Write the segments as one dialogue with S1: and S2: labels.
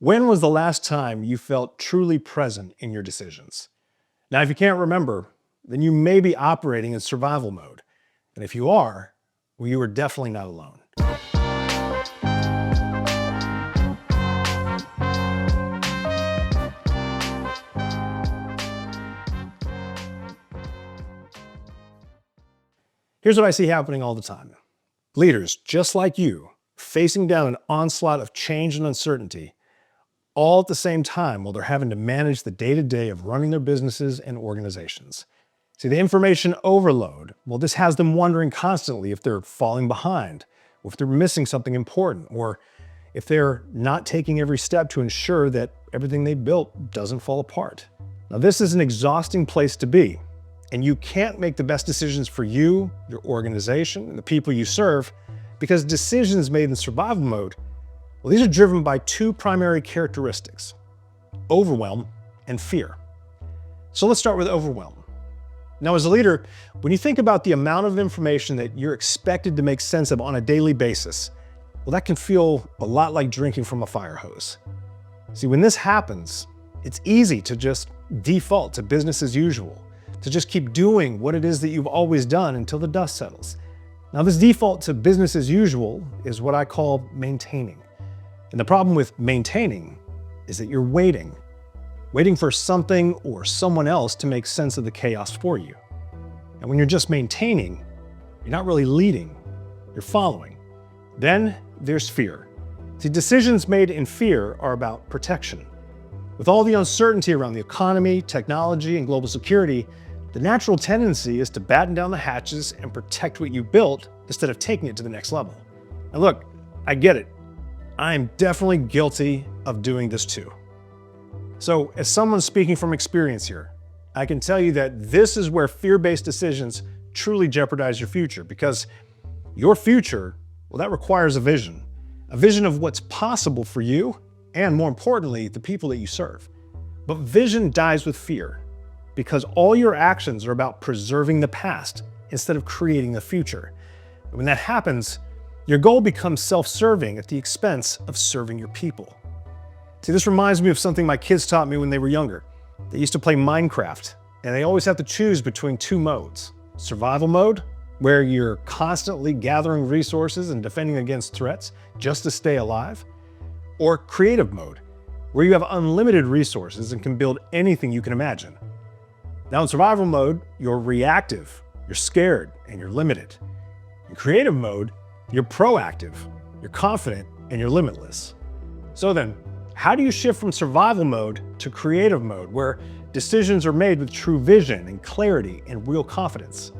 S1: When was the last time you felt truly present in your decisions? Now, if you can't remember, then you may be operating in survival mode. And if you are, well, you are definitely not alone. Here's what I see happening all the time. Leaders, just like you, facing down an onslaught of change and uncertainty, all at the same time while they're having to manage the day-to-day of running their businesses and organizations. See, the information overload, well, this has them wondering constantly if they're falling behind, or if they're missing something important, or if they're not taking every step to ensure that everything they built doesn't fall apart. Now, this is an exhausting place to be, and you can't make the best decisions for you, your organization, and the people you serve, because decisions made in survival mode, well, these are driven by two primary characteristics: overwhelm and fear. So let's start with overwhelm. Now, as a leader, when you think about the amount of information that you're expected to make sense of on a daily basis, well, that can feel a lot like drinking from a fire hose. See, when this happens, it's easy to just default to business as usual, to just keep doing what it is that you've always done until the dust settles. Now, this default to business as usual is what I call maintaining. And the problem with maintaining is that you're waiting for something or someone else to make sense of the chaos for you. And when you're just maintaining, you're not really leading, you're following. Then there's fear. See, decisions made in fear are about protection. With all the uncertainty around the economy, technology, and global security, the natural tendency is to batten down the hatches and protect what you built instead of taking it to the next level. And look, I get it. I'm definitely guilty of doing this too. So, as someone speaking from experience here, I can tell you that this is where fear-based decisions truly jeopardize your future, because your future, well, that requires a vision of what's possible for you and, more importantly, the people that you serve. But vision dies with fear, because all your actions are about preserving the past instead of creating the future. And when that happens, your goal becomes self-serving at the expense of serving your people. See, this reminds me of something my kids taught me when they were younger. They used to play Minecraft, and they always have to choose between two modes. Survival mode, where you're constantly gathering resources and defending against threats just to stay alive. Or creative mode, where you have unlimited resources and can build anything you can imagine. Now, in survival mode, you're reactive, you're scared, and you're limited. In creative mode, you're proactive, you're confident, and you're limitless. So then, how do you shift from survival mode to creative mode, where decisions are made with true vision and clarity and real confidence?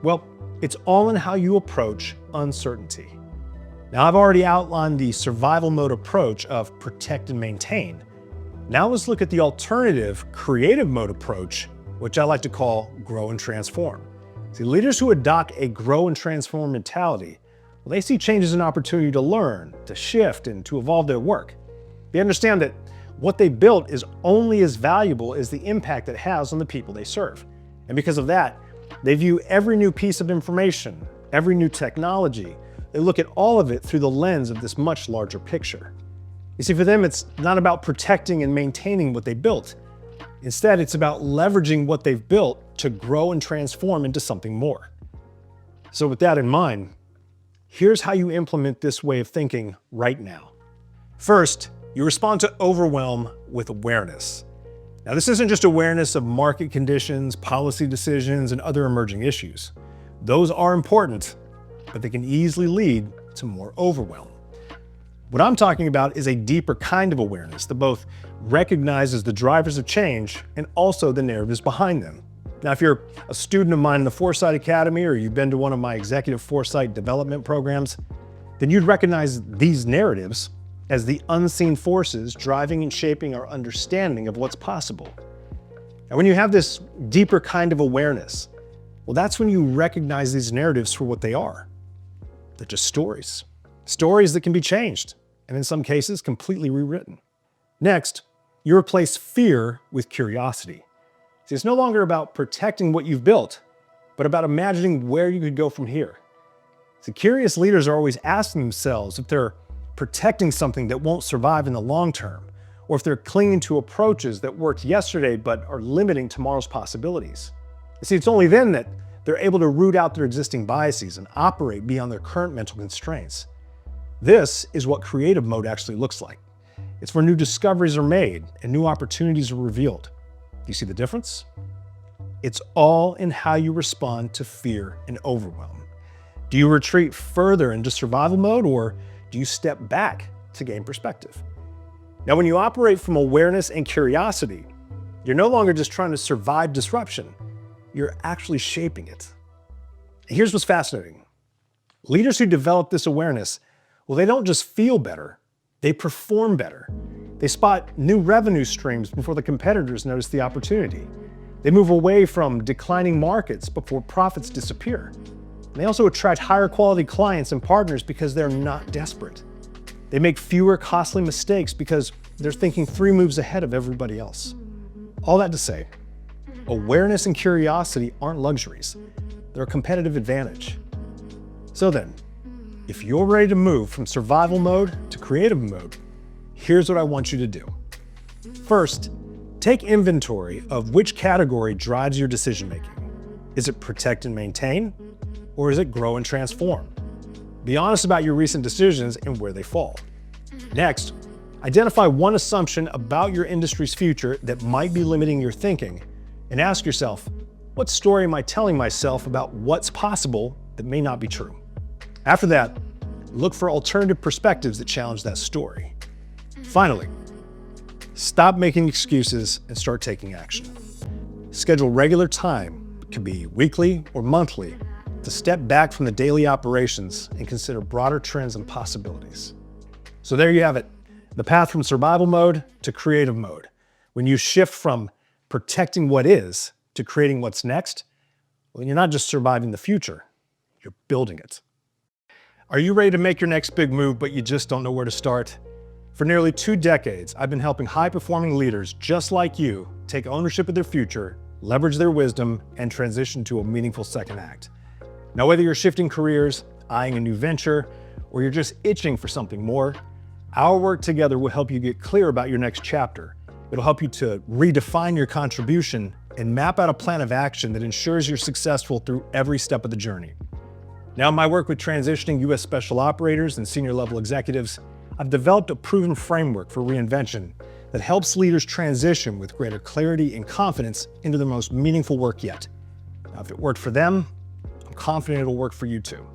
S1: Well, it's all in how you approach uncertainty. Now, I've already outlined the survival mode approach of protect and maintain. Now let's look at the alternative creative mode approach, which I like to call grow and transform. See, leaders who adopt a grow and transform mentality, well, they see change as an opportunity to learn, to shift, and to evolve their work. They understand that what they built is only as valuable as the impact it has on the people they serve. And because of that, they view every new piece of information, every new technology, they look at all of it through the lens of this much larger picture. You see, for them, it's not about protecting and maintaining what they built. Instead, it's about leveraging what they've built to grow and transform into something more. So with that in mind, here's how you implement this way of thinking right now. First, you respond to overwhelm with awareness. Now, this isn't just awareness of market conditions, policy decisions, and other emerging issues. Those are important, but they can easily lead to more overwhelm. What I'm talking about is a deeper kind of awareness that both recognizes the drivers of change and also the narratives behind them. Now, if you're a student of mine in the Foresight Academy, or you've been to one of my executive foresight development programs, then you'd recognize these narratives as the unseen forces driving and shaping our understanding of what's possible. And when you have this deeper kind of awareness, well, that's when you recognize these narratives for what they are. They're just stories. Stories that can be changed, and in some cases, completely rewritten. Next, you replace fear with curiosity. See, it's no longer about protecting what you've built, but about imagining where you could go from here. See, curious leaders are always asking themselves if there are protecting something that won't survive in the long term, or if they're clinging to approaches that worked yesterday but are limiting tomorrow's possibilities. You see, it's only then that they're able to root out their existing biases and operate beyond their current mental constraints. This is what creative mode actually looks like. It's where new discoveries are made and new opportunities are revealed. Do you see the difference? It's all in how you respond to fear and overwhelm. Do you retreat further into survival mode, or do you step back to gain perspective? Now, when you operate from awareness and curiosity, you're no longer just trying to survive disruption, you're actually shaping it. Here's what's fascinating. Leaders who develop this awareness, well, they don't just feel better, they perform better. They spot new revenue streams before the competitors notice the opportunity. They move away from declining markets before profits disappear. And they also attract higher quality clients and partners because they're not desperate. They make fewer costly mistakes because they're thinking 3 moves ahead of everybody else. All that to say, awareness and curiosity aren't luxuries. They're a competitive advantage. So then, if you're ready to move from survival mode to creative mode, here's what I want you to do. First, take inventory of which category drives your decision-making. Is it protect and maintain, or is it grow and transform? Be honest about your recent decisions and where they fall. Next, identify one assumption about your industry's future that might be limiting your thinking, and ask yourself, what story am I telling myself about what's possible that may not be true? After that, look for alternative perspectives that challenge that story. Finally, stop making excuses and start taking action. Schedule regular time, it can be weekly or monthly, to step back from the daily operations and consider broader trends and possibilities. So there you have it, the path from survival mode to creative mode. When you shift from protecting what is to creating what's next, well, you're not just surviving the future, you're building it. Are you ready to make your next big move, but you just don't know where to start? For nearly 2 decades, I've been helping high-performing leaders just like you take ownership of their future, leverage their wisdom, and transition to a meaningful second act. Now, whether you're shifting careers, eyeing a new venture, or you're just itching for something more, our work together will help you get clear about your next chapter. It'll help you to redefine your contribution and map out a plan of action that ensures you're successful through every step of the journey. Now, in my work with transitioning U.S. special operators and senior level executives, I've developed a proven framework for reinvention that helps leaders transition with greater clarity and confidence into their most meaningful work yet. Now, if it worked for them, I'm confident it'll work for you too.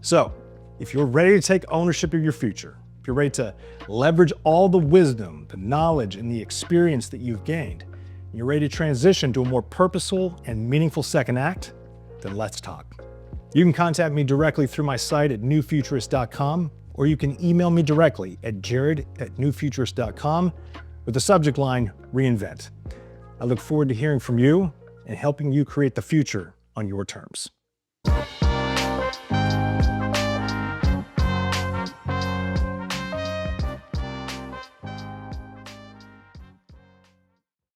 S1: So, if you're ready to take ownership of your future, if you're ready to leverage all the wisdom, the knowledge, and the experience that you've gained, and you're ready to transition to a more purposeful and meaningful second act, then let's talk. You can contact me directly through my site at newfuturist.com, or you can email me directly at jared@newfuturist.com with the subject line, Reinvent. I look forward to hearing from you and helping you create the future on your terms.